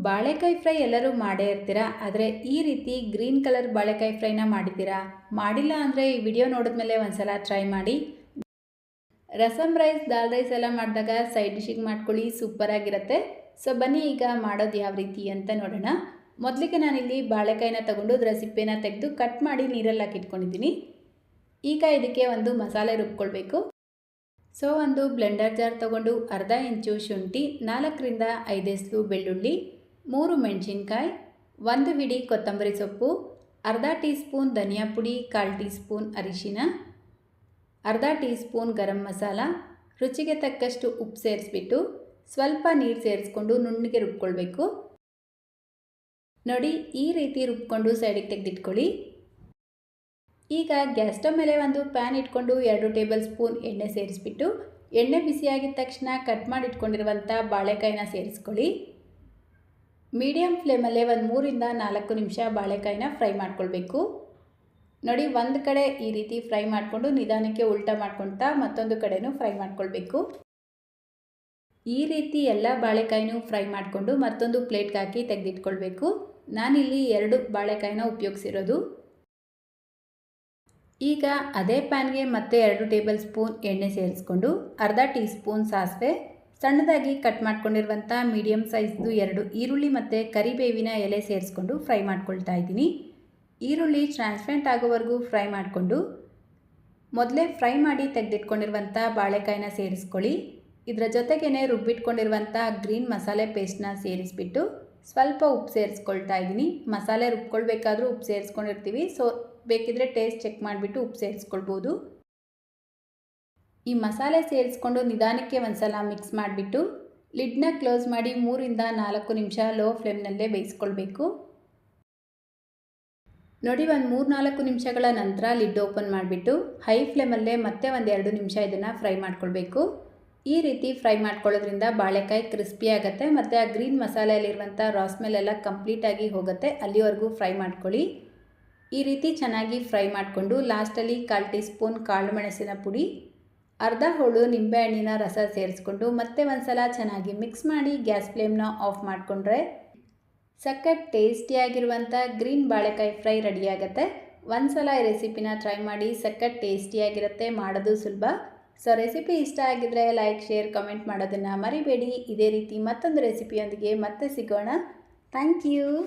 ಬಾಳೆಕಾಯಿ ಫ್ರೈ ಎಲ್ಲರೂ ಮಾಡೇ ಇರ್ತೀರಾ, ಆದರೆ ಈ ರೀತಿ ಗ್ರೀನ್ ಕಲರ್ ಬಾಳೆಕಾಯಿ ಫ್ರೈನ ಮಾಡಿದ್ದೀರಾ? ಮಾಡಿಲ್ಲ ಅಂದರೆ ಈ ವಿಡಿಯೋ ನೋಡಿದ್ಮೇಲೆ ಒಂದ್ಸಲ ಟ್ರೈ ಮಾಡಿ. ರಸಮ್ ರೈಸ್, ದಾಲ್ ರೈಸ್ ಎಲ್ಲ ಮಾಡಿದಾಗ ಸೈಡ್ ಡಿಶಿಗೆ ಮಾಡ್ಕೊಳ್ಳಿ, ಸೂಪರಾಗಿರುತ್ತೆ. ಸೊ ಬನ್ನಿ ಈಗ ಮಾಡೋದು ಯಾವ ರೀತಿ ಅಂತ ನೋಡೋಣ. ಮೊದಲಿಗೆ ನಾನಿಲ್ಲಿ ಬಾಳೆಕಾಯಿನ ತಗೊಂಡು ಅದರ ಸಿಪ್ಪೆನ ತೆಗೆದು ಕಟ್ ಮಾಡಿ ನೀರಲ್ಲಿ ಹಾಕಿಟ್ಕೊಂಡಿದ್ದೀನಿ. ಈಗ ಇದಕ್ಕೆ ಒಂದು ಮಸಾಲೆ ರುಬ್ಕೊಳ್ಬೇಕು. ಸೊ ಒಂದು ಬ್ಲೆಂಡರ್ ಜಾರ್ ತಗೊಂಡು ಅರ್ಧ ಇಂಚು ಶುಂಠಿ, 4ರಿಂದ 5 ಎಸಳು ಬೆಳ್ಳುಳ್ಳಿ, 3 ಮೆಣಸಿನ್ಕಾಯಿ, 1 ಹಿಡಿ ಕೊತ್ತಂಬರಿ ಸೊಪ್ಪು, ಅರ್ಧ ಟೀ ಸ್ಪೂನ್ ಧನಿಯಾ ಪುಡಿ, 1/4 ಟೀ ಸ್ಪೂನ್ ಅರಿಶಿನ, ಅರ್ಧ ಟೀ ಸ್ಪೂನ್ ಗರಂ ಮಸಾಲ, ರುಚಿಗೆ ತಕ್ಕಷ್ಟು ಉಪ್ಪು ಸೇರಿಸ್ಬಿಟ್ಟು ಸ್ವಲ್ಪ ನೀರು ಸೇರಿಸ್ಕೊಂಡು ನುಣ್ಣಗೆ ರುಬ್ಕೊಳ್ಬೇಕು. ನೋಡಿ, ಈ ರೀತಿ ರುಬ್ಕೊಂಡು ಸೈಡಿಗೆ ತೆಗೆದಿಟ್ಕೊಳ್ಳಿ. ಈಗ ಗ್ಯಾಸ್ ಸ್ಟವ್ ಮೇಲೆ ಒಂದು ಪ್ಯಾನ್ ಇಟ್ಕೊಂಡು 2 ಟೇಬಲ್ ಸ್ಪೂನ್ ಎಣ್ಣೆ ಸೇರಿಸ್ಬಿಟ್ಟು ಎಣ್ಣೆ ಬಿಸಿಯಾಗಿದ ತಕ್ಷಣ ಕಟ್ ಮಾಡಿ ಇಟ್ಕೊಂಡಿರುವಂಥ ಬಾಳೆಕಾಯಿನ ಸೇರಿಸ್ಕೊಳ್ಳಿ. ಮೀಡಿಯಮ್ ಫ್ಲೇಮಲ್ಲೇ ಒಂದು 3ರಿಂದ 4 ನಿಮಿಷ ಬಾಳೆಕಾಯಿನ ಫ್ರೈ ಮಾಡ್ಕೊಳ್ಬೇಕು. ನೋಡಿ, ಒಂದು ಕಡೆ ಈ ರೀತಿ ಫ್ರೈ ಮಾಡಿಕೊಂಡು ನಿಧಾನಕ್ಕೆ ಉಲ್ಟಾ ಮಾಡ್ಕೊಳ್ತಾ ಮತ್ತೊಂದು ಕಡೆನೂ ಫ್ರೈ ಮಾಡ್ಕೊಳ್ಬೇಕು. ಈ ರೀತಿ ಎಲ್ಲ ಬಾಳೆಕಾಯಿನೂ ಫ್ರೈ ಮಾಡಿಕೊಂಡು ಮತ್ತೊಂದು ಪ್ಲೇಟ್ಗೆ ಹಾಕಿ ತೆಗೆದಿಟ್ಕೊಳ್ಬೇಕು. ನಾನಿಲ್ಲಿ 2 ಬಾಳೆಕಾಯಿನ ಉಪಯೋಗಿಸಿರೋದು. ಈಗ ಅದೇ ಪ್ಯಾನ್ಗೆ ಮತ್ತೆ 2 ಟೇಬಲ್ ಸ್ಪೂನ್ ಎಣ್ಣೆ ಸೇರಿಸ್ಕೊಂಡು ಅರ್ಧ ಟೀ ಸ್ಪೂನ್ ಸಾಸಿವೆ, ಸಣ್ಣದಾಗಿ ಕಟ್ ಮಾಡ್ಕೊಂಡಿರುವಂಥ ಮೀಡಿಯಮ್ ಸೈಜ್ದು 2 ಈರುಳ್ಳಿ ಮತ್ತು ಕರಿಬೇವಿನ ಎಲೆ ಸೇರಿಸ್ಕೊಂಡು ಫ್ರೈ ಮಾಡ್ಕೊಳ್ತಾ ಇದ್ದೀನಿ. ಈರುಳ್ಳಿ ಟ್ರಾನ್ಸ್ಪರೆಂಟ್ ಆಗೋವರೆಗೂ ಫ್ರೈ ಮಾಡಿಕೊಂಡು ಮೊದಲೇ ಫ್ರೈ ಮಾಡಿ ತೆಗೆದಿಟ್ಕೊಂಡಿರುವಂಥ ಬಾಳೆಕಾಯಿನ ಸೇರಿಸ್ಕೊಳ್ಳಿ. ಇದರ ಜೊತೆಗೇ ರುಬ್ಬಿಟ್ಕೊಂಡಿರುವಂಥ ಗ್ರೀನ್ ಮಸಾಲೆ ಪೇಸ್ಟ್ನ ಸೇರಿಸ್ಬಿಟ್ಟು ಸ್ವಲ್ಪ ಉಪ್ಪು ಸೇರಿಸ್ಕೊಳ್ತಾ ಇದ್ದೀನಿ. ಮಸಾಲೆ ರುಬ್ಕೊಳ್ಬೇಕಾದ್ರೂ ಉಪ್ಪು ಸೇರಿಸ್ಕೊಂಡಿರ್ತೀವಿ, ಸೊ ಬೇಕಿದ್ರೆ ಟೇಸ್ಟ್ ಚೆಕ್ ಮಾಡಿಬಿಟ್ಟು ಉಪ್ಪು ಸೇರಿಸ್ಕೊಳ್ಬೋದು. ಈ ಮಸಾಲೆ ಸೇರಿಸ್ಕೊಂಡು ನಿಧಾನಕ್ಕೆ ಒಂದ್ಸಲ ಮಿಕ್ಸ್ ಮಾಡಿಬಿಟ್ಟು ಲಿಡ್ನ ಕ್ಲೋಸ್ ಮಾಡಿ 3ರಿಂದ 4 ನಿಮಿಷ ಲೋ ಫ್ಲೇಮ್ನಲ್ಲೇ ಬೇಯಿಸ್ಕೊಳ್ಬೇಕು. ನೋಡಿ, ಒಂದು 3-4 ನಿಮಿಷಗಳ ನಂತರ ಲಿಡ್ ಓಪನ್ ಮಾಡಿಬಿಟ್ಟು ಹೈ ಫ್ಲೇಮಲ್ಲೇ ಮತ್ತೆ ಒಂದು 2 ನಿಮಿಷ ಇದನ್ನು ಫ್ರೈ ಮಾಡ್ಕೊಳ್ಬೇಕು. ಈ ರೀತಿ ಫ್ರೈ ಮಾಡ್ಕೊಳ್ಳೋದ್ರಿಂದ ಬಾಳೆಕಾಯಿ ಕ್ರಿಸ್ಪಿ ಆಗುತ್ತೆ ಮತ್ತು ಆ ಗ್ರೀನ್ ಮಸಾಲೆಯಲ್ಲಿರುವಂಥ ರಾ ಸ್ಮೆಲ್ ಎಲ್ಲ ಕಂಪ್ಲೀಟಾಗಿ ಹೋಗುತ್ತೆ. ಅಲ್ಲಿವರೆಗೂ ಫ್ರೈ ಮಾಡ್ಕೊಳ್ಳಿ. ಈ ರೀತಿ ಚೆನ್ನಾಗಿ ಫ್ರೈ ಮಾಡಿಕೊಂಡು ಲಾಸ್ಟಲ್ಲಿ 1/4 ಟೀ ಸ್ಪೂನ್ ಕಾಳು ಮೆಣಸಿನ ಪುಡಿ, ಅರ್ಧ ಹೋಳು ನಿಂಬೆಹಣ್ಣಿನ ರಸ ಸೇರಿಸ್ಕೊಂಡು ಮತ್ತೆ ಒಂದ್ಸಲ ಚೆನ್ನಾಗಿ ಮಿಕ್ಸ್ ಮಾಡಿ ಗ್ಯಾಸ್ ಫ್ಲೇಮ್ನ ಆಫ್ ಮಾಡಿಕೊಂಡ್ರೆ ಸಖತ್ ಟೇಸ್ಟಿಯಾಗಿರುವಂಥ ಗ್ರೀನ್ ಬಾಳೆಕಾಯಿ ಫ್ರೈ ರೆಡಿಯಾಗುತ್ತೆ. ಒಂದ್ಸಲ ಈ ರೆಸಿಪಿನ ಟ್ರೈ ಮಾಡಿ, ಸಖತ್ ಟೇಸ್ಟಿಯಾಗಿರುತ್ತೆ, ಮಾಡೋದು ಸುಲಭ. ಸೊ ರೆಸಿಪಿ ಇಷ್ಟ ಆಗಿದ್ರೆ ಲೈಕ್, ಶೇರ್, ಕಮೆಂಟ್ ಮಾಡೋದನ್ನು ಮರಿಬೇಡಿ. ಇದೇ ರೀತಿ ಮತ್ತೊಂದು ರೆಸಿಪಿಯೊಂದಿಗೆ ಮತ್ತೆ ಸಿಗೋಣ. Thank you.